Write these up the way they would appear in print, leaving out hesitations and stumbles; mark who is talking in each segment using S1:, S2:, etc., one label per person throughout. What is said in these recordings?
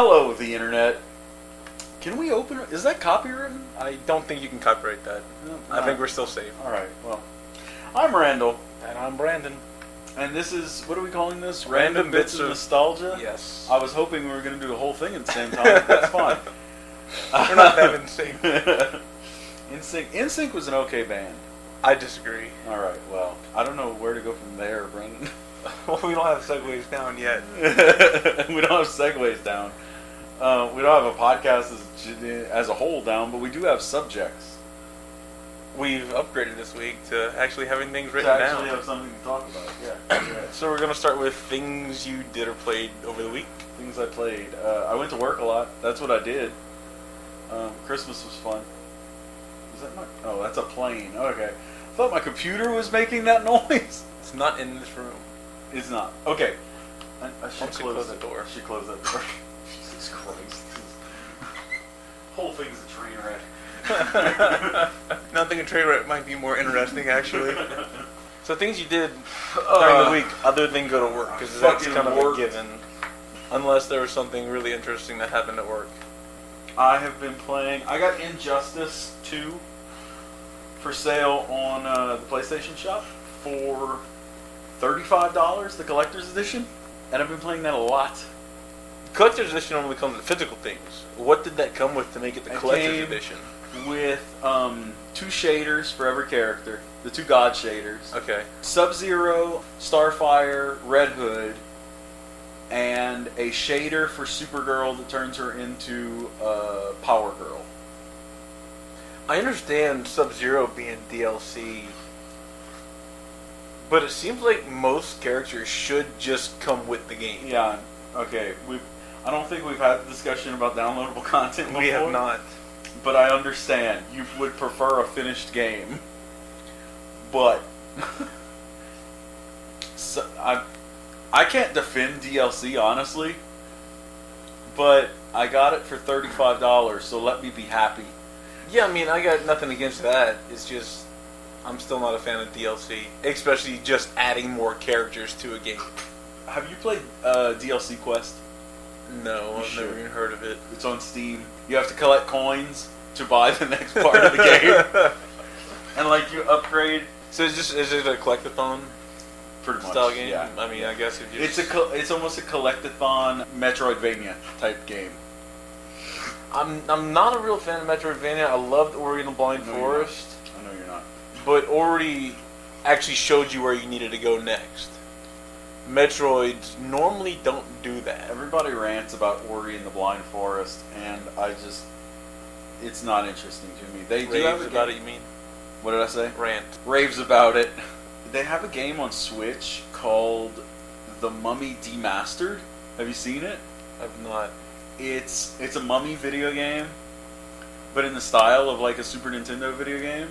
S1: Hello, the internet. Can we open it? Is that copywritten?
S2: I don't think you can copyright that.
S1: No,
S2: I think we're still safe.
S1: Alright, well. I'm Randall.
S2: And I'm Brandon.
S1: And this is, what are we calling this?
S2: Random Bits of
S1: Nostalgia?
S2: Yes.
S1: I was hoping we were going to do the whole thing at the same time. That's fine.
S2: We're not that in sync.
S1: NSYNC was an okay band.
S2: I disagree.
S1: Alright, well, I don't know where to go from there, Brandon.
S2: Well, we don't have segues down yet.
S1: We don't have segues down. We don't have a podcast as a whole down, but we do have subjects.
S2: We've upgraded this week to actually having things written
S1: To
S2: down.
S1: actually have something to talk about, yeah.
S2: So we're going to start with things you did or played over the week.
S1: Things I played. I went to work a lot. That's what I did. Christmas was fun. Is that my... Oh, that's a plane. Okay. I thought my computer was making that noise.
S2: It's not in this room.
S1: It's not. Okay. I should
S2: close the door.
S1: I should close that door. Jesus Christ. Whole thing's a train wreck.
S2: Now I'm thinking train wreck might be more interesting, actually. So things you did during the week other than go to work, because that's kind of a given. Unless there was something really interesting that happened at work.
S1: I have been playing... I got Injustice 2 for sale on the PlayStation Shop for $35, the collector's edition. And I've been playing that a lot.
S2: Collector's edition only comes with physical things. What did that come with to make it the collector's edition?
S1: With 2 shaders for every character. The 2 God shaders.
S2: Okay.
S1: Sub-Zero, Starfire, Red Hood, and a shader for Supergirl that turns her into Power Girl.
S2: I understand Sub-Zero being DLC, but it seems like most characters should just come with the game.
S1: Yeah, okay. I don't think we've had the discussion about downloadable content before.
S2: We have not.
S1: But I understand. You would prefer a finished game. But so, I can't defend DLC, honestly. But I got it for $35, so let me be happy.
S2: Yeah, I mean, I got nothing against that. It's just, I'm still not a fan of DLC. Especially just adding more characters to a game.
S1: Have you played DLC Quest?
S2: No, I've never even heard of it.
S1: It's on Steam. You have to collect coins to buy the next part of the game. And like you upgrade.
S2: So is it a collectathon
S1: pretty much
S2: style game?
S1: Yeah.
S2: I mean, I guess
S1: it's almost a collectathon Metroidvania type game.
S2: I'm not a real fan of Metroidvania. I loved Ori and the Blind Forest.
S1: I know you're not.
S2: But Ori actually showed you where you needed to go next. Metroids normally don't do that.
S1: Everybody rants about Ori and the Blind Forest, and it's not interesting to me. They do have
S2: about it, you mean?
S1: What did I say?
S2: Rant.
S1: Raves about it. They have a game on Switch called The Mummy Demastered. Have you seen it?
S2: I've not.
S1: It's a Mummy video game, but in the style of like a Super Nintendo video game.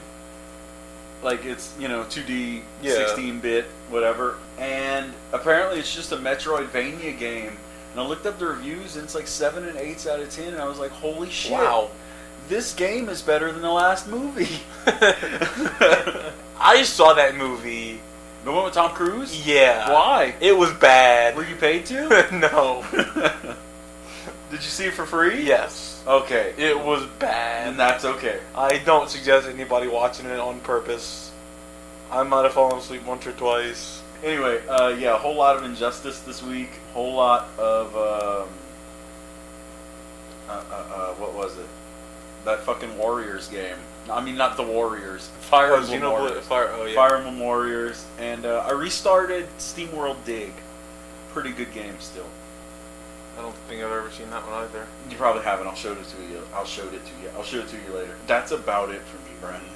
S1: Like it's, 2D, 16-bit, whatever. And apparently it's just a Metroidvania game. And I looked up the reviews and it's like 7 and 8 out of 10. And I was like, holy shit.
S2: Wow.
S1: This game is better than the last movie.
S2: I saw that movie.
S1: The one with Tom Cruise?
S2: Yeah.
S1: Why?
S2: It was bad.
S1: Were you paid to?
S2: No.
S1: Did you see it for free?
S2: Yes.
S1: Okay.
S2: It was bad.
S1: And that's okay.
S2: I don't suggest anybody watching it on purpose. I might have fallen asleep once or twice.
S1: Anyway, a whole lot of Injustice this week. Whole lot of, what was it? That fucking Warriors game. I mean, not the Warriors. Fire Emblem Warriors. Fire Emblem Warriors. And I restarted SteamWorld Dig. Pretty good game still.
S2: I don't think I've ever seen that one either.
S1: You probably haven't. I'll show it to you. I'll show it to you later. That's about it for me, Brandon.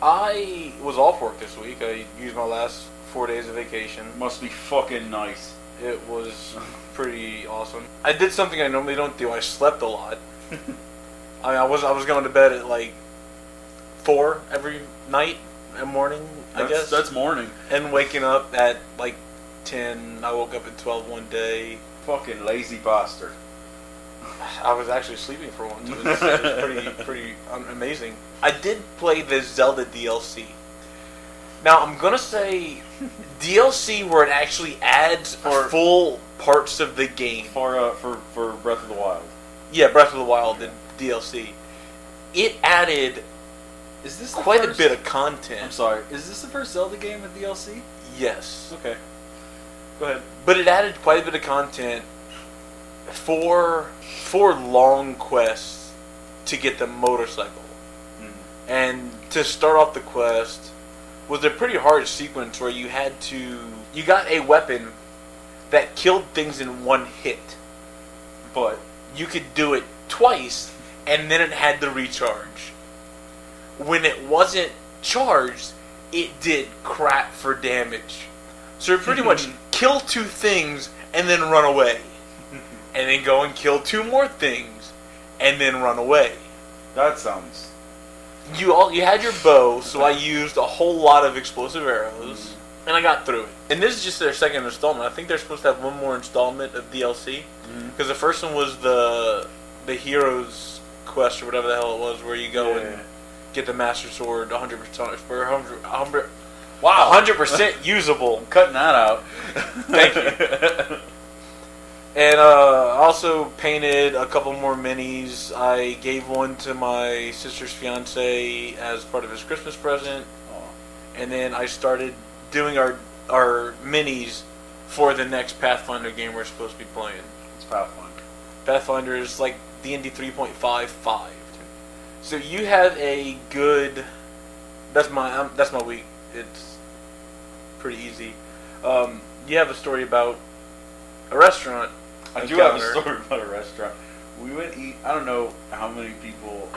S2: I was off work this week. I used my last 4 days of vacation.
S1: Must be fucking nice.
S2: It was pretty awesome. I did something I normally don't do. I slept a lot. I mean, I was going to bed at like 4 every night and morning, I guess.
S1: That's morning.
S2: And waking up at like 10. I woke up at 12 one day.
S1: Fucking lazy bastard.
S2: I was actually sleeping for once. It was pretty amazing. I did play the Zelda DLC. Now, I'm going to say DLC where it actually adds a full parts of the game.
S1: For Breath of the Wild.
S2: Yeah, Breath of the Wild, the DLC. It added quite a bit of content.
S1: I'm sorry. Is this the first Zelda game with DLC?
S2: Yes.
S1: Okay. Go ahead.
S2: But it added quite a bit of content for long quests to get the motorcycle. And to start off the quest was a pretty hard sequence where you got a weapon that killed things in one hit. But you could do it twice, and then it had to recharge. When it wasn't charged, it did crap for damage. So pretty much kill 2 things and then run away. And then go and kill 2 more things and then run away.
S1: That sounds...
S2: You had your bow, so I used a whole lot of explosive arrows, and I got through it. And this is just their second installment. I think they're supposed to have one more installment of DLC, because the first one was the Heroes quest or whatever the hell it was, where you go and get the Master Sword 100% for 100. Wow, 100% usable.
S1: I'm cutting that out.
S2: Thank you. And also painted a couple more minis. I gave one to my sister's fiance as part of his Christmas present. And then I started doing our minis for the next Pathfinder game we're supposed to be playing.
S1: It's Pathfinder.
S2: Pathfinder is like D&D 3.55. So you have a good... That's my week. It's pretty easy. You have a story about a restaurant.
S1: I do have a story about a restaurant. We went eat. I don't know how many people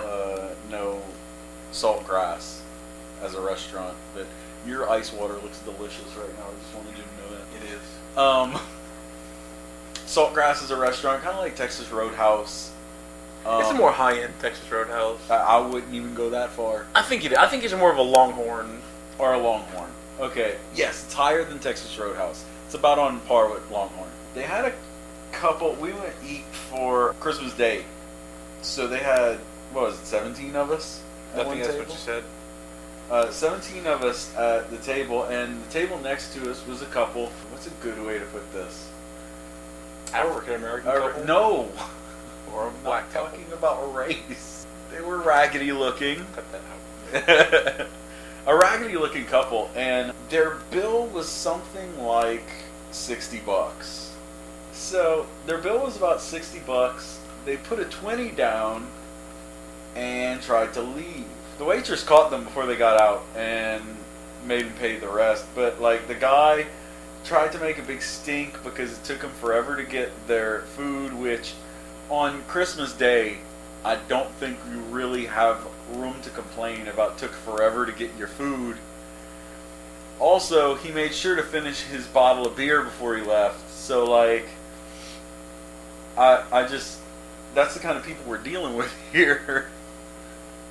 S1: know Saltgrass as a restaurant, but your ice water looks delicious right now. I just wanted you to know that.
S2: It is.
S1: Saltgrass is a restaurant, kind of like Texas Roadhouse.
S2: It's a more high-end Texas Roadhouse.
S1: I wouldn't even go that far.
S2: I think it's more of a Longhorn.
S1: Or a Longhorn. Okay. Yes, it's higher than Texas Roadhouse. It's about on par with Longhorn. They had a couple. We went eat for Christmas Day, so they had 17 of us.
S2: I think that's what you said.
S1: 17 of us at the table, and the table next to us was a couple. What's a good way to put this?
S2: African American couple?
S1: No,
S2: or a black couple.
S1: Talking about race. They were raggedy looking.
S2: Cut that out.
S1: A raggedy looking couple, and their bill was something like $60. So their bill was about $60. They put a 20 down and tried to leave. The waitress caught them before they got out and made them pay the rest. But like the guy tried to make a big stink because it took them forever to get their food, which on Christmas Day I don't think you really have room to complain about took forever to get your food. Also, he made sure to finish his bottle of beer before he left. So like I just, that's the kind of people we're dealing with here.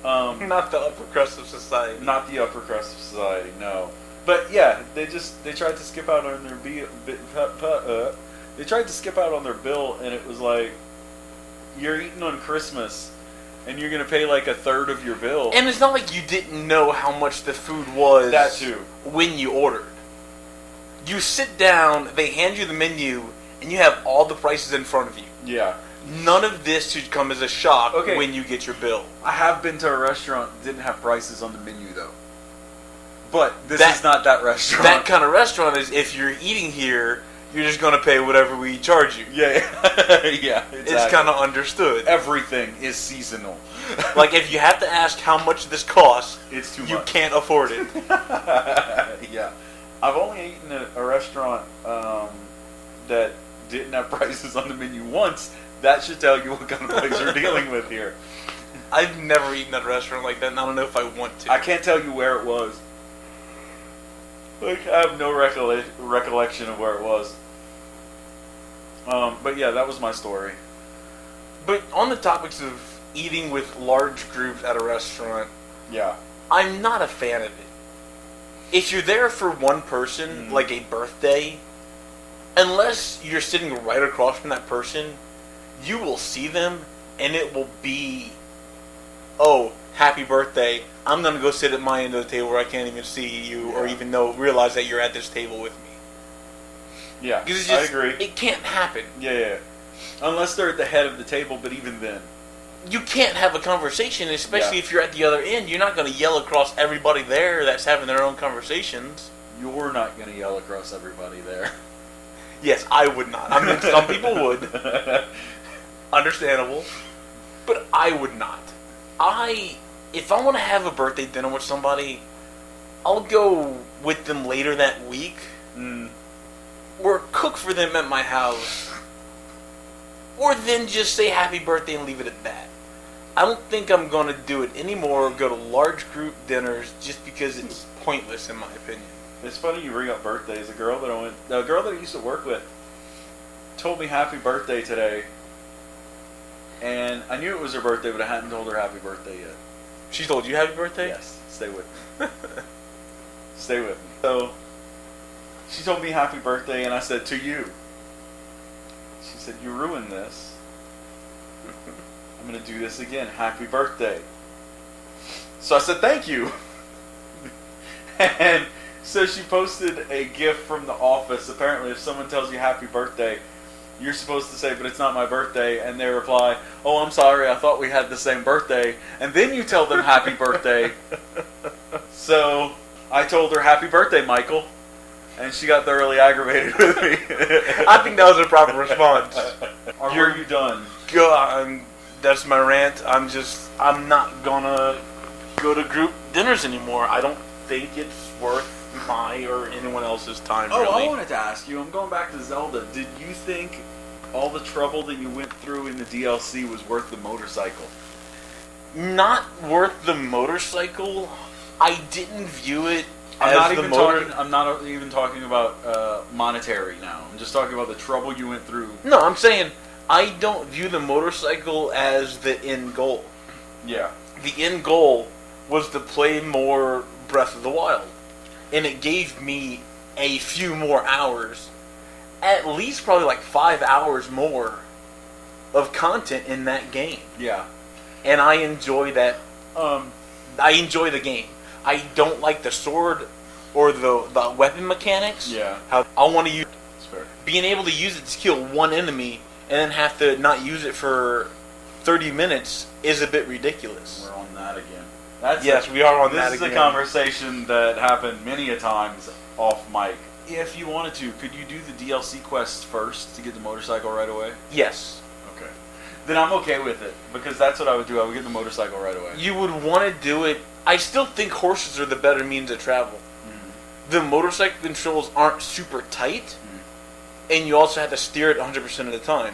S2: Not the upper crust of society.
S1: Not the upper crust of society, no. But yeah, they tried to skip out on their they tried to skip out on their bill, and it was like, you're eating on Christmas, and you're gonna pay like a third of your bill.
S2: And it's not like you didn't know how much the food was.
S1: That too.
S2: When you ordered, you sit down, they hand you the menu, and you have all the prices in front of you.
S1: Yeah.
S2: None of this should come as a shock when you get your bill.
S1: I have been to a restaurant that didn't have prices on the menu, though. But this is not that restaurant.
S2: That kind of restaurant is, if you're eating here, you're just going to pay whatever we charge you.
S1: Yeah, yeah. Exactly.
S2: It's kind of understood.
S1: Everything is seasonal.
S2: Like, if you have to ask how much this costs,
S1: it's too much.
S2: You can't afford it.
S1: Yeah. I've only eaten at a restaurant that didn't have prices on the menu once. That should tell you what kind of place you're dealing with here.
S2: I've never eaten at a restaurant like that, and I don't know if I want to.
S1: I can't tell you where it was. Like, I have no recollection of where it was. But yeah, that was my story.
S2: But on the topics of eating with large groups at a restaurant,
S1: yeah,
S2: I'm not a fan of it. If you're there for one person, like a birthday, unless you're sitting right across from that person, you will see them, and it will be, oh, happy birthday. I'm going to go sit at my end of the table where I can't even see you or even realize that you're at this table with me.
S1: Yeah,
S2: Because it's just,
S1: I agree.
S2: It can't happen.
S1: Yeah. Unless they're at the head of the table, but even then.
S2: You can't have a conversation, especially
S1: Yeah.
S2: if you're at the other end. You're not going to yell across everybody there that's having their own conversations.
S1: You're not going to yell across everybody there.
S2: Yes, I would not. I mean, some people would. Understandable. But I would not. If I want to have a birthday dinner with somebody, I'll go with them later that week. Or cook for them at my house. Or then just say happy birthday and leave it at that. I don't think I'm going to do it anymore or go to large group dinners just because it's pointless in my opinion.
S1: It's funny you bring up birthdays. A girl that I used to work with told me happy birthday today. And I knew it was her birthday, but I hadn't told her happy birthday yet.
S2: She told you happy birthday?
S1: Yes. Stay with me. Stay with me. So, she told me happy birthday, and I said, to you. She said, you ruined this. I'm going to do this again. Happy birthday. So I said, thank you. And so she posted a GIF from The Office. Apparently, if someone tells you happy birthday, you're supposed to say, but it's not my birthday. And they reply, oh, I'm sorry, I thought we had the same birthday. And then you tell them happy birthday. So I told her, happy birthday, Michael. And she got thoroughly aggravated with me.
S2: I think that was a proper response.
S1: Are you done?
S2: That's my rant. I'm not gonna go to group dinners anymore. I don't think it's worth my or anyone else's time,
S1: Oh,
S2: really.
S1: I wanted to ask you, I'm going back to Zelda. Did you think all the trouble that you went through in the DLC was worth the motorcycle?
S2: Not worth the motorcycle. I didn't view it
S1: I'm
S2: as
S1: not even talking about monetary now. I'm just talking about the trouble you went through.
S2: No, I'm saying I don't view the motorcycle as the end goal.
S1: Yeah.
S2: The end goal was to play more Breath of the Wild. And it gave me a few more hours. At least probably like 5 hours more of content in that game.
S1: Yeah.
S2: And I enjoy that. I enjoy the game. I don't like the sword or the weapon mechanics.
S1: Yeah.
S2: How I want to use
S1: Fair.
S2: being able to use it to kill one enemy and then have to not use it for 30 minutes is a bit ridiculous.
S1: We're on that again.
S2: We are on that
S1: This is
S2: again.
S1: a conversation that happened many a times off mic. If you wanted to, could you do the DLC quests first to get the motorcycle right away?
S2: Yes.
S1: Okay. Then I'm okay with it, because that's what I would do. I would get the motorcycle right away.
S2: You would want to do it. I still think horses are the better means of travel. The motorcycle controls aren't super tight, and you also have to steer it 100% of the time.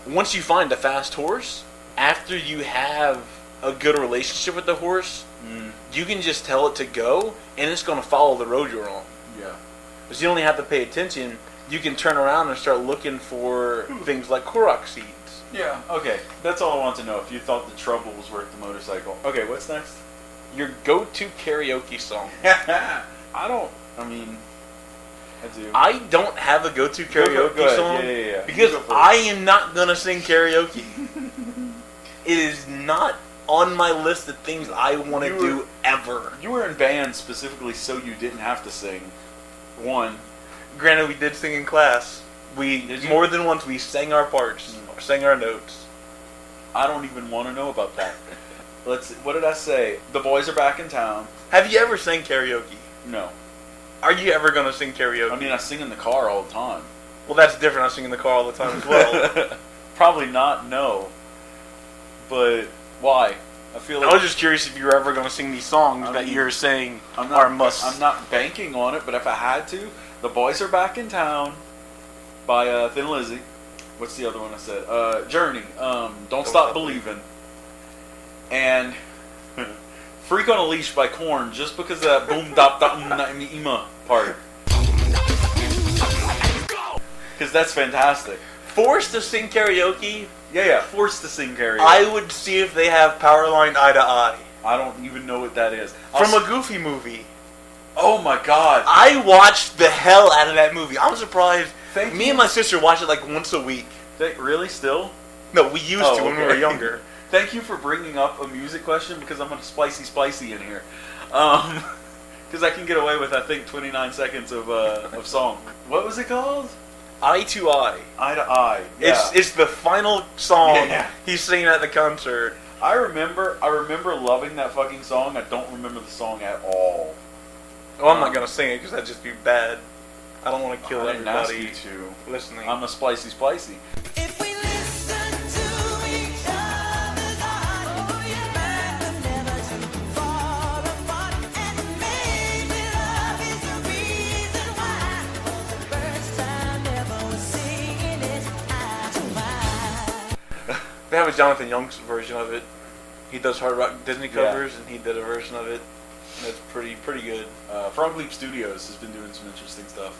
S2: Once you find a fast horse, after you have a good relationship with the horse, you can just tell it to go, and it's going to follow the road you're on.
S1: Yeah.
S2: Because you only have to pay attention. You can turn around and start looking for things like Korok seeds.
S1: Yeah, okay. That's all I want to know, if you thought the trouble was worth the motorcycle. Okay, what's next?
S2: Your go-to karaoke song.
S1: I do.
S2: I don't have a go-to karaoke
S1: Go ahead.
S2: song
S1: Yeah.
S2: because
S1: You go first.
S2: I am not gonna sing karaoke. It is not on my list of things I want to do ever.
S1: You were in band specifically so you didn't have to sing. One.
S2: Granted, we did sing in class. More than once we sang our parts, sang our notes.
S1: I don't even want to know about that. What did I say? The boys are back in town.
S2: Have you ever sang karaoke?
S1: No.
S2: Are you ever gonna sing karaoke?
S1: I mean, I sing in the car all the time.
S2: Well, that's different. I sing in the car all the time as well.
S1: Probably not, no. But why? I feel like
S2: I was just curious if you were ever going to sing these songs that you're saying are must.
S1: I'm not banking on it, but if I had to, The Boys Are Back in Town by Thin Lizzy. What's the other one I said? Journey. Don't Stop Believing. And Freak on a Leash by Korn, just because of that boom dop dop ima part. Because that's fantastic.
S2: Forced to sing karaoke?
S1: Yeah, forced to sing karaoke.
S2: I would see if they have Powerline Eye to Eye.
S1: I don't even know what that is.
S2: From a Goofy movie.
S1: Oh my god.
S2: I watched the hell out of that movie. I'm surprised.
S1: Thank
S2: Me
S1: you.
S2: and my sister watch it like once a week.
S1: Really? Still?
S2: No, we used to when we were younger.
S1: Thank you for bringing up a music question, because I'm going to spicy in here. Because I can get away with, I think, 29 seconds of song. What was it called?
S2: Eye to Eye.
S1: Eye to Eye. Yeah.
S2: It's the final song
S1: Yeah.
S2: he's singing at the concert.
S1: I remember loving that fucking song. I don't remember the song at all.
S2: Oh, I'm not gonna sing it because that'd just be bad. I don't want to kill
S1: I didn't ask
S2: everybody
S1: you to.
S2: listening.
S1: I'm a spicy.
S3: If we listen to each other's heart, oh yeah, we'll never to fall apart. And maybe love is the reason why. For the first time ever, we're singing it eye to eye.
S2: They have a Jonathan Young's version of it. He does hard rock Disney
S1: Yeah.
S2: covers, and he did a version of it. And it's pretty good.
S1: Frog Leap Studios has been doing some interesting stuff.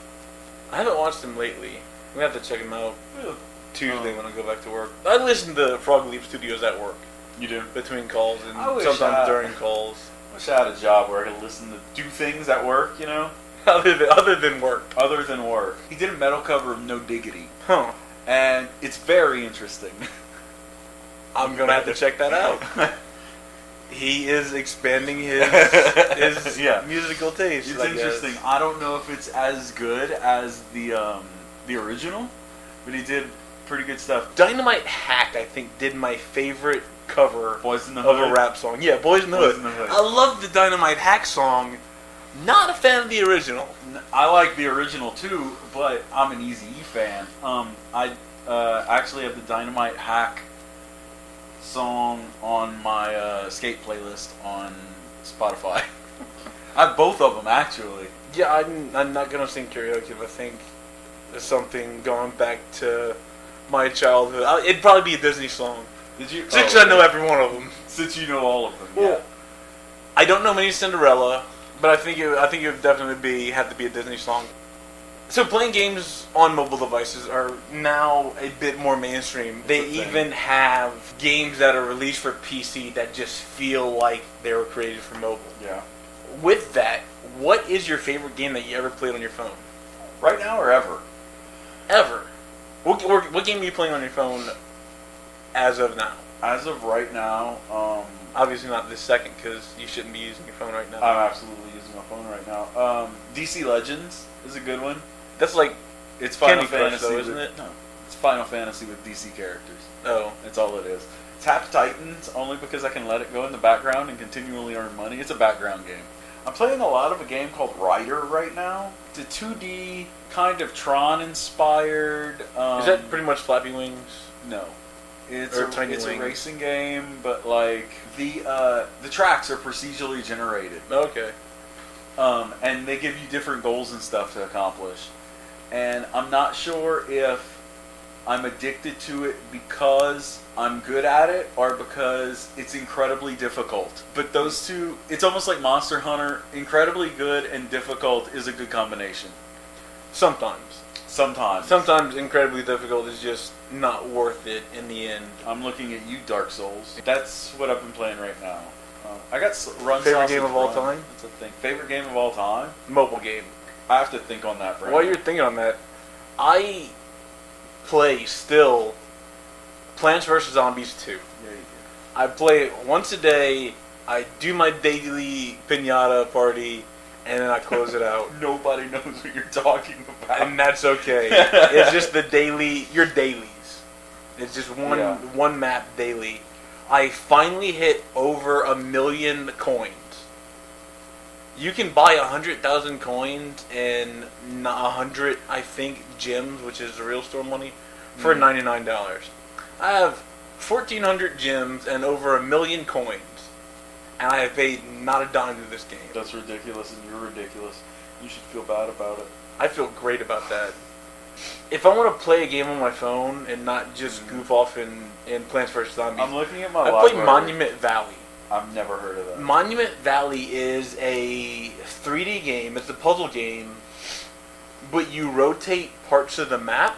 S2: I haven't watched him lately. We have to check him out
S1: Yeah.
S2: Tuesday when I go back to work. I listen to Frog Leap Studios at work
S1: You do?
S2: between calls and
S1: I wish
S2: sometimes
S1: I-
S2: during calls.
S1: Wish I had a job where I could listen to do things at work, you know,
S2: other than work.
S1: other than work. He did a metal cover of No Diggity,
S2: Huh.
S1: and it's very interesting.
S2: I'm gonna have to check that out. He is expanding his
S1: Yeah.
S2: musical taste.
S1: It's
S2: I guess.
S1: interesting. I don't know if it's as good as the original, but he did pretty good stuff.
S2: Dynamite Hack, I think, did my favorite cover
S1: Boys in the
S2: of
S1: Hood.
S2: a rap song. Yeah, Boys in the
S1: Boys
S2: Hood.
S1: in the Hood.
S2: I love the Dynamite Hack song. Not a fan of the original.
S1: I like the original too, but I'm an Eazy-E fan. I actually have the Dynamite Hack song on my skate playlist on Spotify. I have both of them actually.
S2: Yeah, I'm not gonna sing karaoke, but I think there's something going back to my childhood. It'd probably be a Disney song.
S1: Did you?
S2: Since I know every one of them.
S1: Since you know all of them.
S2: Well,
S1: Yeah.
S2: I don't know many Cinderella, but I think it would definitely have to be a Disney song. So playing games on mobile devices are now a bit more mainstream. They
S1: a thing.
S2: even have games that are released for PC that just feel like they were created for mobile.
S1: Yeah.
S2: With that, what is your favorite game that you ever played on your phone?
S1: Right now or ever?
S2: Ever? What game are you playing on your phone as of now?
S1: As of right now,
S2: Obviously not this second, because you shouldn't be using your phone right now.
S1: I'm absolutely using my phone right now. DC Legends is a good one.
S2: That's like
S1: It's Final
S2: Candy Crush,
S1: Fantasy,
S2: though,
S1: with,
S2: isn't it?
S1: No, it's Final Fantasy with DC characters.
S2: oh,
S1: That's all it is. Tap Titans only because I can let it go in the background and continually earn money. It's a background game. I'm playing a lot of a game called Rider right now. It's a 2D kind of Tron inspired.
S2: is that pretty much Flappy Wings?
S1: No. It's
S2: Or
S1: a
S2: Tiny
S1: it's a
S2: Wings.
S1: racing game, but like the tracks are procedurally generated.
S2: Okay.
S1: And they give you different goals and stuff to accomplish. And I'm not sure if I'm addicted to it because I'm good at it or because it's incredibly difficult. But those two, it's almost like Monster Hunter. Incredibly good and difficult is a good combination.
S2: Sometimes.
S1: Sometimes.
S2: Incredibly difficult is just not worth it in the end.
S1: I'm looking at you, Dark Souls. That's what I've been playing right now. I got Run
S2: Favorite
S1: Sausage
S2: game of all
S1: Run.
S2: time?
S1: That's a thing. Favorite game of all time?
S2: Mobile game.
S1: I have to think on that.
S2: While you're thinking on that, I play still Plants vs. Zombies 2.
S1: Yeah, you
S2: I play it once a day. I do my daily pinata party, and then I close it out.
S1: do. Nobody knows what you're talking about.
S2: And that's okay. It's just your dailies. It's just
S1: Yeah.
S2: one map daily. I finally hit over 1 million coins. You can buy 100,000 coins and 100, I think, gems, which is the real store money, for $99. I have 1,400 gems and over 1 million coins, and I have paid not a dime to this game.
S1: That's ridiculous, and you're ridiculous. You should feel bad about it.
S2: I feel great about that. If I want to play a game on my phone and not just goof off in Plants vs. Zombies,
S1: I'm looking at my
S2: I
S1: library.
S2: played Monument Valley.
S1: I've never heard of that.
S2: Monument Valley is a 3D game. It's a puzzle game, but you rotate parts of the map,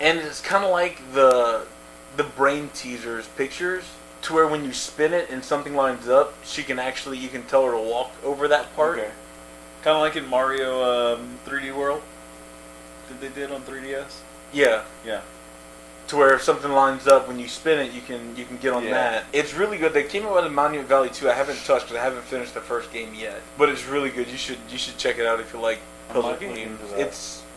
S2: and it's kind of like the brain teasers pictures, to where when you spin it and something lines up, you can tell her to walk over that part.
S1: Okay. Kind of like in Mario 3D World that they did on 3DS.
S2: Yeah.
S1: Yeah.
S2: To where if something lines up, when you spin it, you can get on
S1: Yeah.
S2: that. It's really good. They came out with Monument Valley 2. I haven't touched it. I haven't finished the first game yet, but it's really good. You should check it out if you like
S1: I
S2: puzzle
S1: might look
S2: games.
S1: into that.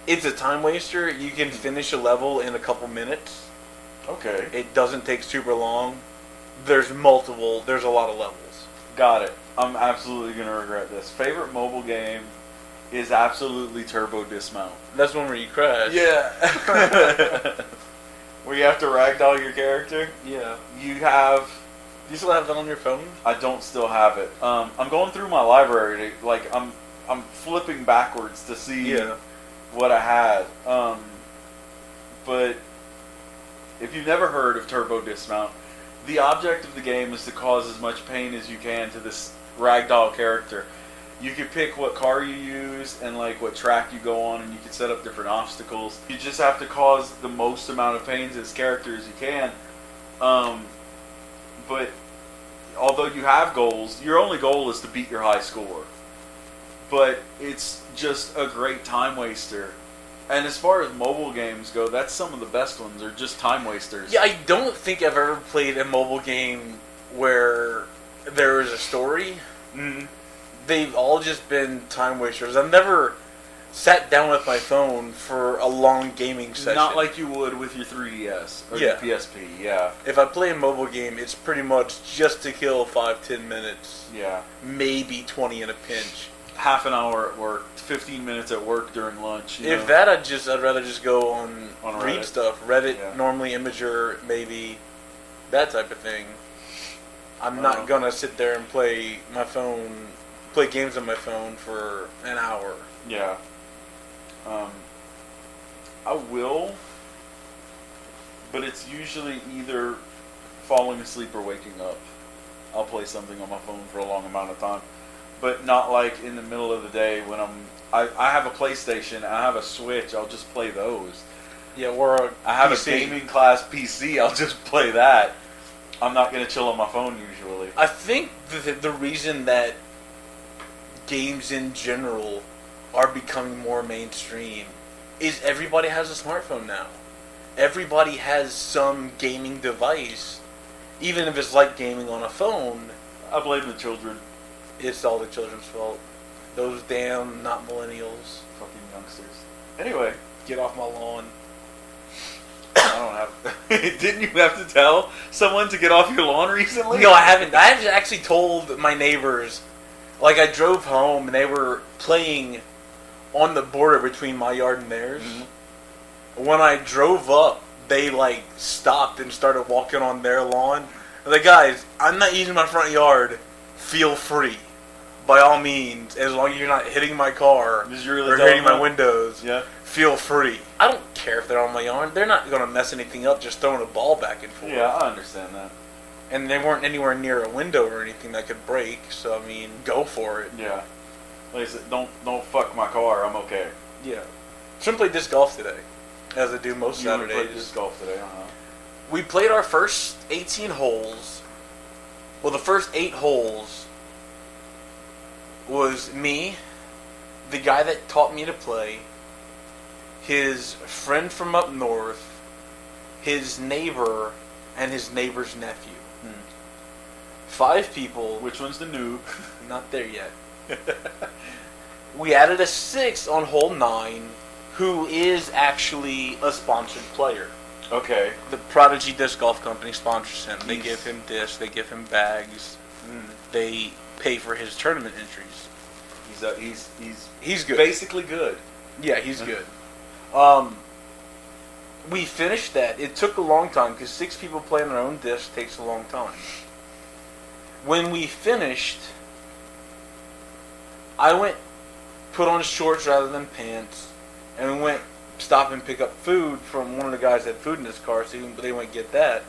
S2: It's a time waster. You can finish a level in a couple minutes.
S1: Okay.
S2: It doesn't take super long. There's a lot of levels.
S1: Got it. I'm absolutely going to regret this. Favorite mobile game is absolutely Turbo Dismount.
S2: That's one where you crash.
S1: Yeah. Where you have to ragdoll your character.
S2: Yeah.
S1: You have...
S2: Do you still have that on your phone?
S1: I don't still have it. I'm going through my library. I'm flipping backwards to see what I had. But if you've never heard of Turbo Dismount, the object of the game is to cause as much pain as you can to this ragdoll character. You can pick what car you use and like what track you go on, and you can set up different obstacles. You just have to cause the most amount of pain to this character as you can. But although you have goals, your only goal is to beat your high score. But it's just a great time waster. And as far as mobile games go, that's some of the best ones, are just time wasters.
S2: Yeah, I don't think I've ever played a mobile game where there is a story.
S1: Mm-hmm.
S2: They've all just been time wasters. I've never sat down with my phone for a long gaming session.
S1: Not like you would with your 3DS or your PSP, yeah.
S2: If I play a mobile game, it's pretty much just to kill 5-10 minutes.
S1: Yeah.
S2: Maybe 20 in a pinch.
S1: Half an hour at work, 15 minutes at work during lunch. You
S2: If
S1: know.
S2: that, I'd rather just go on read
S1: Reddit.
S2: stuff. Reddit,
S1: Yeah.
S2: normally Imager, maybe that type of thing. I'm not gonna sit there and play games on my phone for an hour.
S1: Yeah. I will, but it's usually either falling asleep or waking up. I'll play something on my phone for a long amount of time. But not like in the middle of the day when I have a PlayStation, I have a Switch, I'll just play those.
S2: Yeah, or
S1: I have
S2: PC.
S1: a gaming class PC, I'll just play that. I'm not going to chill on my phone usually.
S2: I think the reason that games in general are becoming more mainstream is everybody has a smartphone now. Everybody has some gaming device, even if it's like gaming on a phone.
S1: I blame the children.
S2: It's all the children's fault. Those damn not millennials.
S1: Fucking youngsters. Anyway,
S2: Get off my lawn.
S1: I don't have... Didn't you have to tell someone to get off your lawn recently?
S2: No, I haven't. I have actually told my neighbors. Like, I drove home and they were playing on the border between my yard and theirs. Mm-hmm. When I drove up, they like stopped and started walking on their lawn. I'm like, guys, I'm not using my front yard. Feel free, by all means, as long as you're not hitting my car or hitting my windows.
S1: Yeah.
S2: Feel free. I don't care if they're on my yard. They're not going to mess anything up just throwing a ball back and forth.
S1: Yeah, I understand that.
S2: And they weren't anywhere near a window or anything that could break, so I mean, go for it.
S1: Yeah. Like I said, don't fuck my car. I'm okay.
S2: Yeah. Shouldn't play disc golf today, as I do most
S1: You
S2: Saturdays.
S1: played disc golf today,
S2: We played our first 18 holes. Well, the first 8 holes was me, the guy that taught me to play, his friend from up north, his neighbor, and his neighbor's nephew. 5 people.
S1: Which one's the noob?
S2: Not there yet. We added a 6th on hole 9, who is actually a sponsored player.
S1: Okay.
S2: The Prodigy Disc Golf Company sponsors him. They give him discs, they give him bags, they pay for his tournament entries.
S1: He's
S2: good.
S1: Basically good.
S2: Yeah, he's good. We finished that. It took a long time because 6 people playing their own disc takes a long time. When we finished, I went, put on shorts rather than pants, and we went stop and pick up food from one of the guys that had food in his car, so they went get that.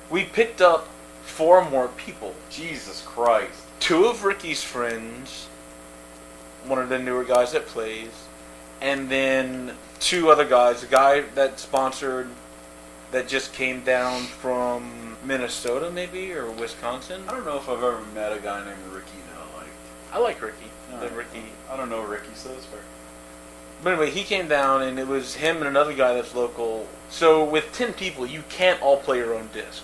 S2: We picked up 4 more people.
S1: Jesus Christ.
S2: 2 of Ricky's friends, one of the newer guys that plays, and then 2 other guys. A guy that sponsored that just came down from Minnesota, maybe, or Wisconsin.
S1: I don't know if I've ever met a guy named Ricky that I liked.
S2: I like Ricky.
S1: No,
S2: Ricky.
S1: I don't know Ricky, so that's fair.
S2: But anyway, he came down, and it was him and another guy that's local. So with 10 people, you can't all play your own disc.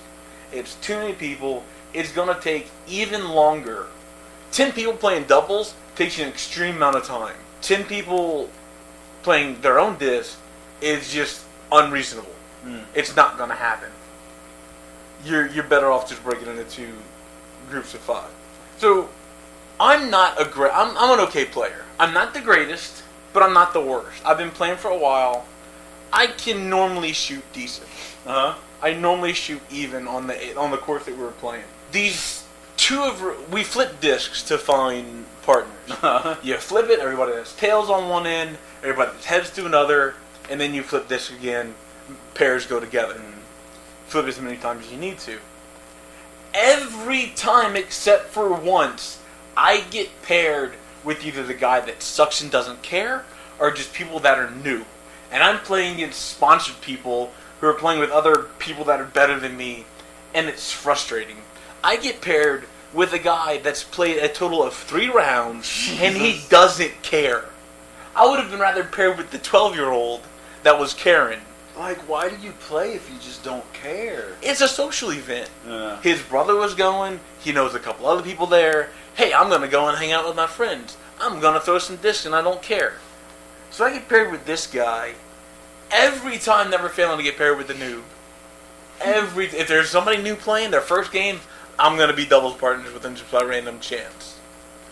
S2: It's too many people. It's going to take even longer. 10 people playing doubles takes you an extreme amount of time. 10 people playing their own disc is just unreasonable. It's not going to happen. You're better off just breaking it into groups of 5. So I'm not I'm an okay player. I'm not the greatest, but I'm not the worst. I've been playing for a while. I can normally shoot decent. I normally shoot even on the course that we were playing. We flip discs to find partners. You flip it, everybody has tails on one end, everybody has heads to another, and then you flip disc again, pairs go together. Flip as many times as you need to. Every time except for once, I get paired with either the guy that sucks and doesn't care, or just people that are new. And I'm playing against sponsored people who are playing with other people that are better than me, and it's frustrating. I get paired with a guy that's played a total of 3 rounds, and he doesn't care. I would have been rather paired with the 12-year-old that was caring.
S1: Like, why do you play if you just don't care?
S2: It's a social event.
S1: Yeah.
S2: His brother was going. He knows a couple other people there. Hey, I'm going to go and hang out with my friends. I'm going to throw some discs, and I don't care. So I get paired with this guy. Every time, never failing to get paired with the noob. If there's somebody new playing their first game, I'm going to be doubles partners with them just by random chance.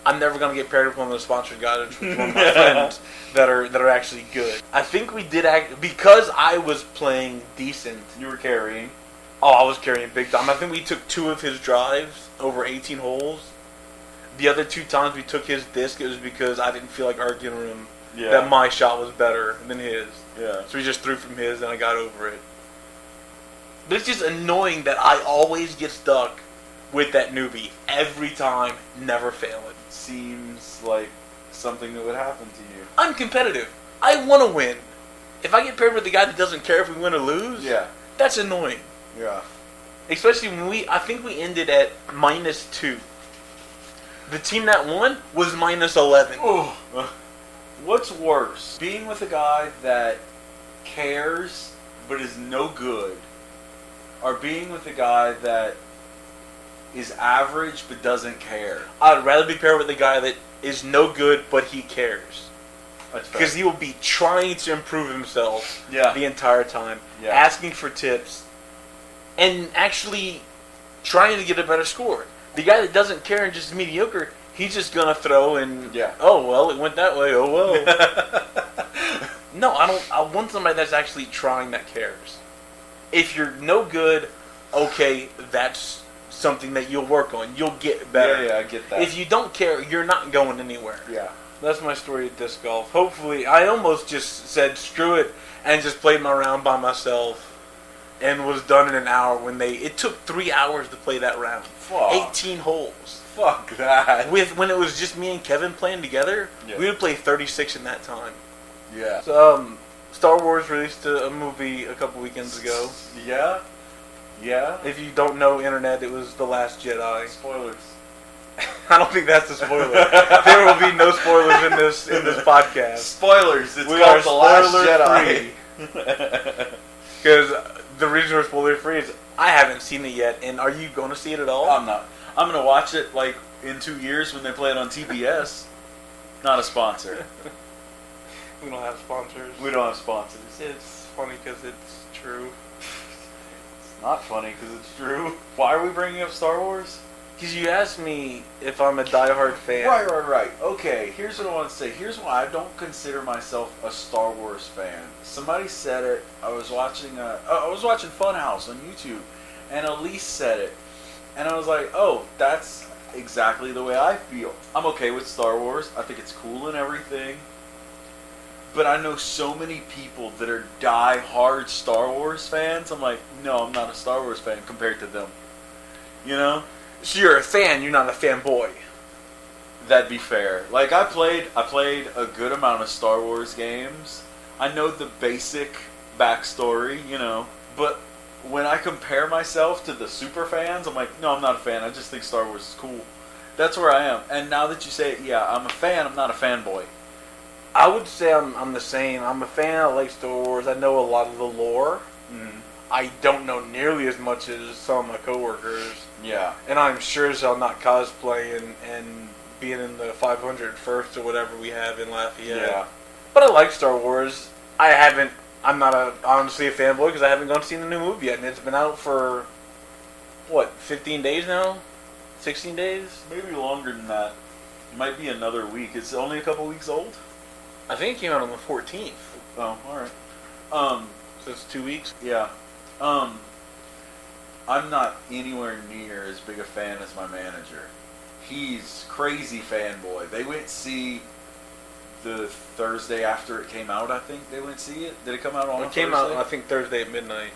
S2: I'm never going to get paired with one of the sponsored guys with one of my friends that are actually good. I think we did because I was playing decent.
S1: You were carrying.
S2: Oh, I was carrying big time. I think we took 2 of his drives over 18 holes. The other 2 times we took his disc, it was because I didn't feel like arguing with him that my shot was better than his.
S1: Yeah.
S2: So we just threw from his and I got over it. But it's just annoying that I always get stuck with that newbie every time, never failing.
S1: Seems like something that would happen to you.
S2: I'm competitive. I want to win. If I get paired with the guy that doesn't care if we win or lose, that's annoying.
S1: Yeah.
S2: Especially when I think we ended at -2. The team that won was -11.
S1: Oh. What's worse? Being with a guy that cares but is no good, or being with a guy that is average but doesn't care?
S2: I'd rather be paired with a guy that is no good but he cares. Because he will be trying to improve himself the entire time, asking for tips, and actually trying to get a better score. The guy that doesn't care and just is mediocre, he's just going to throw and, oh, well, it went that way, oh, well. No, I want somebody that's actually trying, that cares. If you're no good, okay, that's something that you'll work on. You'll get better.
S1: Yeah, I get that.
S2: If you don't care, you're not going anywhere.
S1: Yeah.
S2: That's my story at disc golf. Hopefully, I almost just said screw it and just played my round by myself and was done in an hour it took 3 hours to play that round.
S1: Fuck.
S2: 18 holes.
S1: Fuck that.
S2: When it was just me and Kevin playing together, we would play 36 in that time.
S1: Yeah.
S2: So, Star Wars released a movie a couple weekends ago.
S1: Yeah? Yeah?
S2: If you don't know internet, it was The Last Jedi.
S1: Spoilers.
S2: I don't think that's a spoiler. There will be no spoilers in this podcast.
S1: Spoilers. It's
S2: We
S1: called
S2: are
S1: The Last
S2: spoiler
S1: Jedi.
S2: Because the reason we're spoiler free is I haven't seen it yet. And are you going to see it at all?
S1: I'm not. I'm going to watch it like in 2 years when they play it on TBS. Not a sponsor.
S2: We don't have sponsors.
S1: We don't have sponsors.
S2: It's funny because it's true.
S1: It's not funny because it's true. Why are we bringing up Star Wars?
S2: Because you asked me if I'm a diehard fan.
S1: Right. Okay, here's what I want to say. Here's why I don't consider myself a Star Wars fan. Somebody said it. I was watching Funhouse on YouTube, and Elise said it, and I was like, oh, that's exactly the way I feel. I'm okay with Star Wars. I think it's cool and everything. But I know so many people that are die-hard Star Wars fans. I'm like, no, I'm not a Star Wars fan compared to them. You know?
S2: So you're a fan, you're not a fanboy.
S1: That'd be fair. Like, I played a good amount of Star Wars games. I know the basic backstory, you know. But when I compare myself to the super fans, I'm like, no, I'm not a fan. I just think Star Wars is cool. That's where I am. And now that you say it, yeah, I'm a fan. I'm not a fanboy.
S2: I would say I'm the same. I'm a fan. I like Star Wars. I know a lot of the lore.
S1: Mm.
S2: I don't know nearly as much as some of my coworkers.
S1: Yeah.
S2: And I'm sure as hell not cosplaying and being in the 501st or whatever we have in Lafayette.
S1: Yeah.
S2: But I like Star Wars. I'm not honestly a fanboy because I haven't gone to see the new movie yet, and it's been out for what, 15 days now, 16 days.
S1: Maybe longer than that. It might be another week. It's only a couple weeks old.
S2: I think it came out on the 14th.
S1: Oh, all right.
S2: So it's 2 weeks.
S1: Yeah. I'm not anywhere near as big a fan as my manager. He's crazy fanboy. They went see the Thursday after it came out. I think they went see it. Did it come out on?
S2: It came out, I think, Thursday at midnight.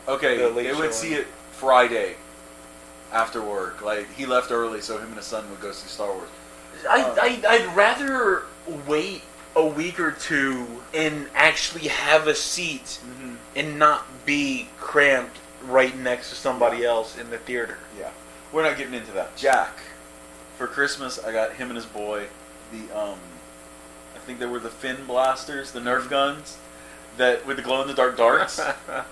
S1: Okay,
S2: The late
S1: they went see
S2: showing.
S1: it Friday after work. Like he left early so him and his son would go see Star Wars.
S2: I'd rather wait a week or two and actually have a seat and not be cramped right next to somebody else in the theater.
S1: Yeah, we're not getting into that. Jack, for Christmas, I got him and his boy the I think they were the Fin blasters, the Nerf guns that with the glow in the dark darts. The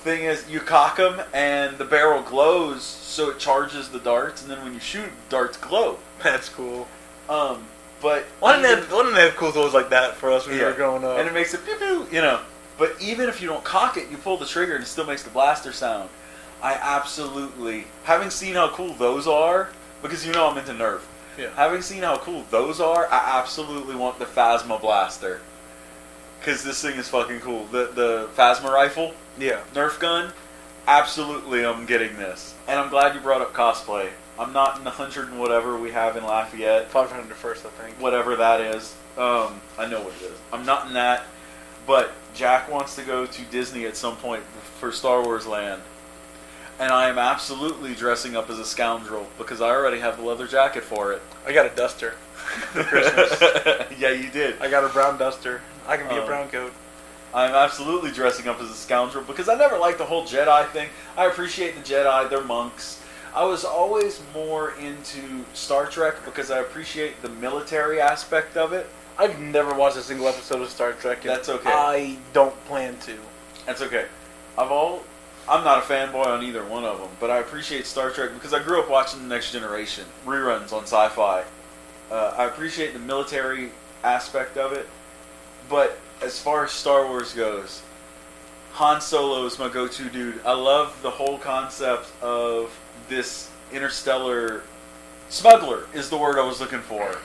S1: thing is, you cock them and the barrel glows, so it charges the darts, and then when you shoot, darts glow.
S2: That's cool.
S1: But
S2: Why didn't they have cool toys like that for us when we were growing up?
S1: And it makes it pew pew, you know. But even if you don't cock it, you pull the trigger and it still makes the blaster sound. I absolutely, having seen how cool those are, because you know I'm into Nerf.
S2: Yeah.
S1: Having seen how cool those are, I absolutely want the Phasma blaster. Because this thing is fucking cool. The Phasma rifle,
S2: Yeah.
S1: Nerf gun, absolutely I'm getting this. And I'm glad you brought up cosplay. I'm not in the 100 and whatever we have in Lafayette.
S2: 500 first, I think.
S1: Whatever that is. I know what it is. I'm not in that. But Jack wants to go to Disney at some point for Star Wars Land. And I am absolutely dressing up as a scoundrel because I already have the leather jacket for it.
S2: I got a duster for Christmas.
S1: Yeah, you did.
S2: I got a brown duster. I can be a brown coat.
S1: I'm absolutely dressing up as a scoundrel because I never liked the whole Jedi thing. I appreciate the Jedi. They're monks. I was always more into Star Trek because I appreciate the military aspect of it.
S2: I've never watched a single episode of Star Trek. And
S1: That's okay.
S2: I don't plan to.
S1: That's okay. I'm not a fanboy on either one of them, but I appreciate Star Trek because I grew up watching The Next Generation reruns on Sci-Fi. I appreciate the military aspect of it, but as far as Star Wars goes, Han Solo is my go-to dude. I love the whole concept of this interstellar smuggler is the word I was looking for.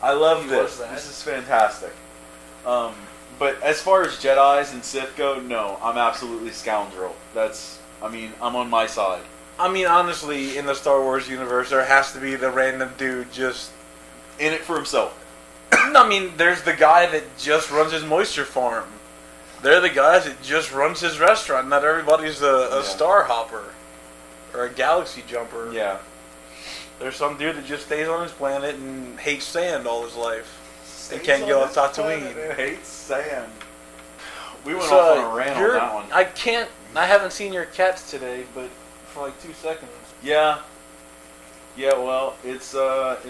S1: I love this. This is fantastic. But as far as Jedis and Sith go, no, I'm absolutely scoundrel. I'm on my side.
S2: I mean, honestly, in the Star Wars universe, there has to be the random dude just...
S1: In it for himself.
S2: I mean, there's the guy that just runs his moisture farm. They're the guys that just runs his restaurant. Not everybody's a star hopper or a galaxy jumper.
S1: Yeah.
S2: There's some dude that just stays on his planet and hates sand all his life. And can't get off Tatooine.
S1: Hates sand. We went off on a rant on that one.
S2: I haven't seen your cats today, but for like 2 seconds.
S1: Yeah. Yeah, well, it's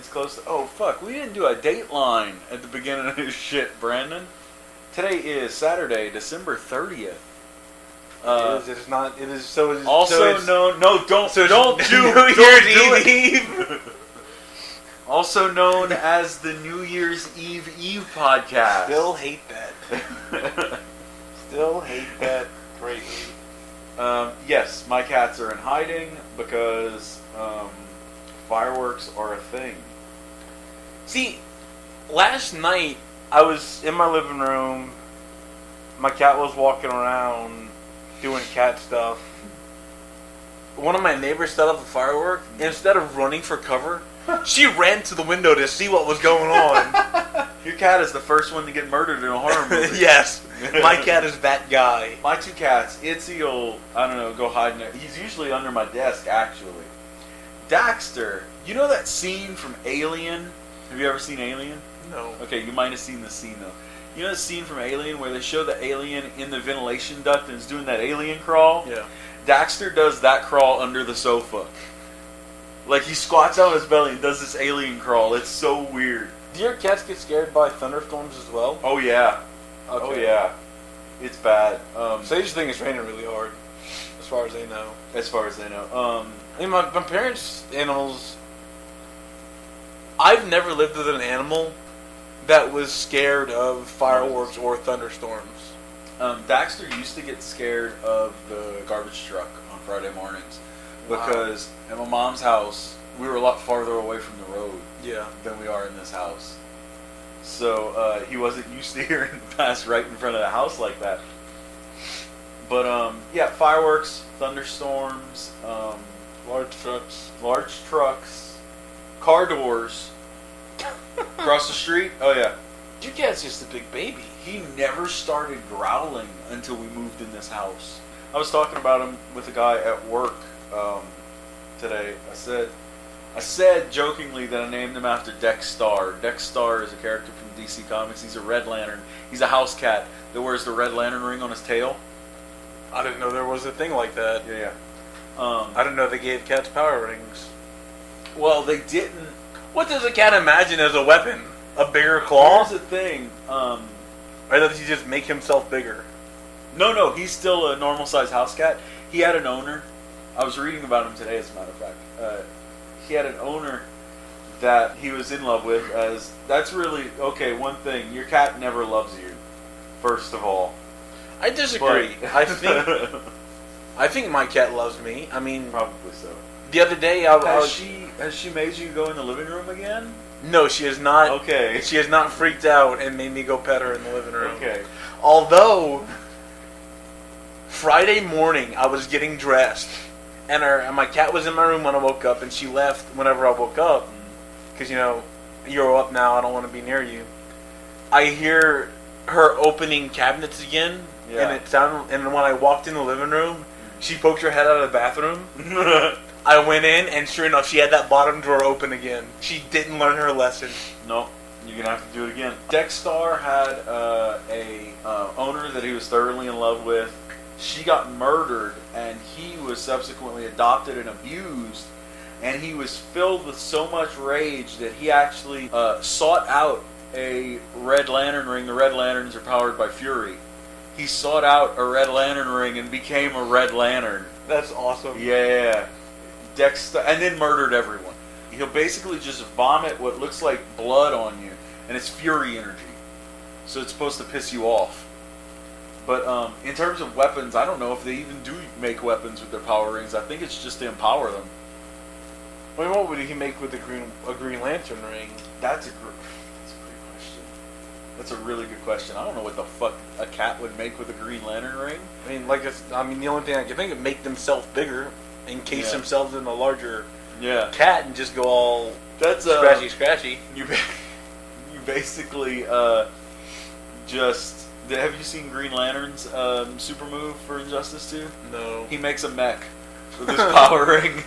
S1: close to... Oh, fuck, we didn't do a dateline at the beginning of this shit, Brandon. Today is Saturday, December 30th.
S2: It is not. It is so.
S1: Also known. No, don't do. Don't do it. Also known as the New Year's Eve podcast.
S2: Still hate that. Still hate that greatly.
S1: Yes, my cats are in hiding because fireworks are a thing.
S2: See, last night I was in my living room. My cat was walking around doing cat stuff. One of my neighbors set up a firework. Instead of running for cover, she ran to the window to see what was going on.
S1: Your cat is the first one to get murdered in a horror movie.
S2: Yes, my cat is that guy.
S1: My two cats, Itzy will, I don't know, go hide in there. He's usually under my desk, actually. Daxter, you know that scene from Alien? Have you ever seen Alien?
S2: No.
S1: Okay, you might have seen the scene, though. You know the scene from Alien where they show the alien in the ventilation duct and is doing that alien crawl?
S2: Yeah.
S1: Daxter does that crawl under the sofa. Like, he squats out his belly and does this alien crawl. It's so weird.
S2: Do your cats get scared by thunderstorms as well?
S1: Oh, yeah.
S2: Okay.
S1: Oh, yeah. It's bad.
S2: So they just think it's raining really hard, as far as they know.
S1: As far as they know.
S2: I mean, my parents' animals... I've never lived with an animal that was scared of fireworks or thunderstorms.
S1: Daxter used to get scared of the garbage truck on Friday mornings because at my mom's house, we were a lot farther away from the road than we are in this house. So he wasn't used to hearing it pass right in front of the house like that. But yeah, fireworks, thunderstorms, large trucks, car doors across the street. Oh yeah.
S2: Your cat's just a big baby.
S1: He never started growling until we moved in this house. I was talking about him with a guy at work today. I said jokingly that I named him after Dex Star. Dex Star is a character from DC Comics. He's a Red Lantern. He's a house cat that wears the Red Lantern ring on his tail.
S2: I didn't know there was a thing like that.
S1: Yeah.
S2: I didn't know they gave cats power rings.
S1: Well, they didn't.
S2: What does a cat imagine as a weapon? A bigger claw?
S1: Here's the thing.
S2: Or does he just make himself bigger?
S1: No, he's still a normal sized house cat. He had an owner. I was reading about him today, as a matter of fact. He had an owner that he was in love with. As that's really okay. One thing, your cat never loves you. First of all,
S2: I disagree. I think my cat loves me. I mean,
S1: probably so.
S2: The other day,
S1: has she made you go in the living room again?
S2: No, she has not.
S1: Okay.
S2: She has not freaked out and made me go pet her in the living room.
S1: Okay.
S2: Although, Friday morning, I was getting dressed, and my cat was in my room when I woke up, and she left whenever I woke up. Because, you're up now, I don't want to be near you. I hear her opening cabinets again, and when I walked in the living room, she poked her head out of the bathroom. I went in, and sure enough, she had that bottom drawer open again. She didn't learn her lesson.
S1: Nope. You're going to have to do it again. Dexstar had a owner that he was thoroughly in love with. She got murdered, and he was subsequently adopted and abused. And he was filled with so much rage that he actually sought out a Red Lantern ring. The Red Lanterns are powered by Fury. He sought out a Red Lantern ring and became a Red Lantern.
S2: That's awesome.
S1: Yeah. Dexter, and then murdered everyone. He'll basically just vomit what looks like blood on you, and it's Fury energy. So it's supposed to piss you off. But in terms of weapons, I don't know if they even do make weapons with their power rings. I think it's just to empower them.
S2: I mean, what would he make with a Green Lantern ring?
S1: That's a great question. That's a really good question. I don't know what the fuck a cat would make with a Green Lantern ring.
S2: I mean, the only thing I can think of, make themselves bigger, encase themselves in a larger cat, and just go all scratchy. You basically just. Have you seen Green Lantern's super move for Injustice 2? No.
S1: He makes a mech with his power ring.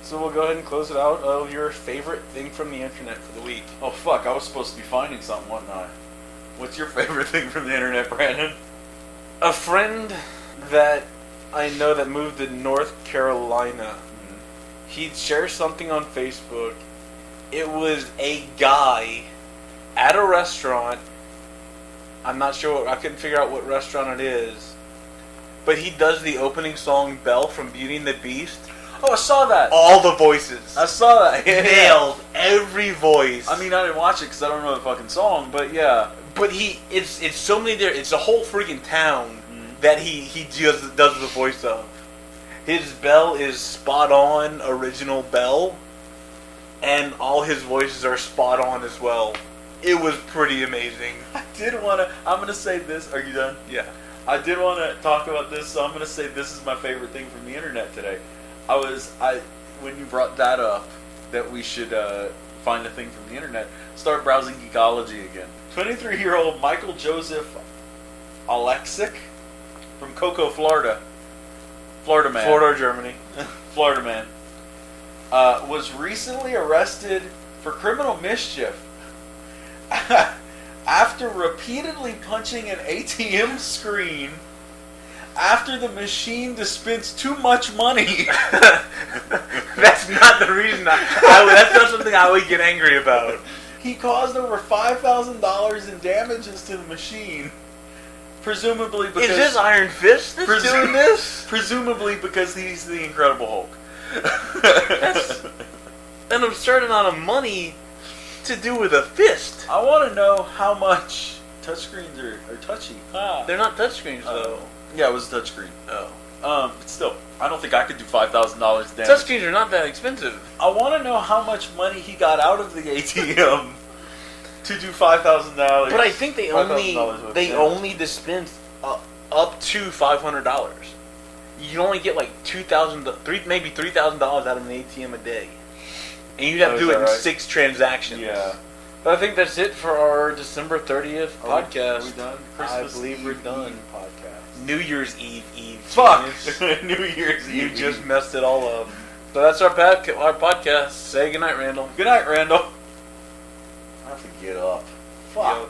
S2: So we'll go ahead and close it out of your favorite thing from the internet for the week.
S1: Oh fuck, I was supposed to be finding something, wasn't I? What's your favorite thing from the internet, Brandon?
S2: A friend that I know that moved to North Carolina. He shared something on Facebook. It was a guy at a restaurant. I'm not sure. I couldn't figure out what restaurant it is. But he does the opening song Belle from Beauty and the Beast.
S1: Oh, I saw that.
S2: All the voices.
S1: I saw that.
S2: Nailed every voice.
S1: I mean, I didn't watch it because I don't know the fucking song, but yeah.
S2: But it's so many there. It's a whole freaking town that he just does the voice of. His Belle is spot on, original Belle, and all his voices are spot on as well. It was pretty amazing.
S1: I did want to. I'm gonna say this. Are you done?
S2: Yeah.
S1: I did want to talk about this, so I'm gonna say this is my favorite thing from the internet today. When you brought that up, that we should find a thing from the internet, start browsing Geekology again. 23-year-old Michael Joseph Alexic from Cocoa, Florida man.
S2: Florida or Germany.
S1: Florida man. Was recently arrested for criminal mischief after repeatedly punching an ATM screen after the machine dispensed too much money.
S2: That's not the reason. That's not something I would get angry about.
S1: He caused over $5,000 in damages to the machine. Presumably because...
S2: Is this Iron Fist that's doing this?
S1: Presumably because he's the Incredible Hulk.
S2: That's an absurd amount of money to do with a fist?
S1: I want to know how much touchscreens are touchy.
S2: They're not touchscreens though.
S1: Yeah, it was a touchscreen.
S2: Oh.
S1: But still, I don't think I could do $5,000 damage.
S2: Touchscreens are not that expensive.
S1: I want to know how much money he got out of the ATM to do $5,000.
S2: But I think they only
S1: $5,000 worth of
S2: only dispense up to $500. You can only get like maybe $3,000 out of an ATM a day, and you'd have to do it in 6 transactions.
S1: Yeah.
S2: But I think that's it for our December 30th podcast.
S1: Are we done?
S2: I
S1: Christmas
S2: believe we're
S1: Eve
S2: done.
S1: Podcast.
S2: New Year's Eve.
S1: Fuck!
S2: genius.
S1: New Year's Eve.
S2: You just messed it all up. So that's our podcast. Say goodnight, Randall.
S1: Good night, Randall. I have to get up. Fuck.
S2: Yo.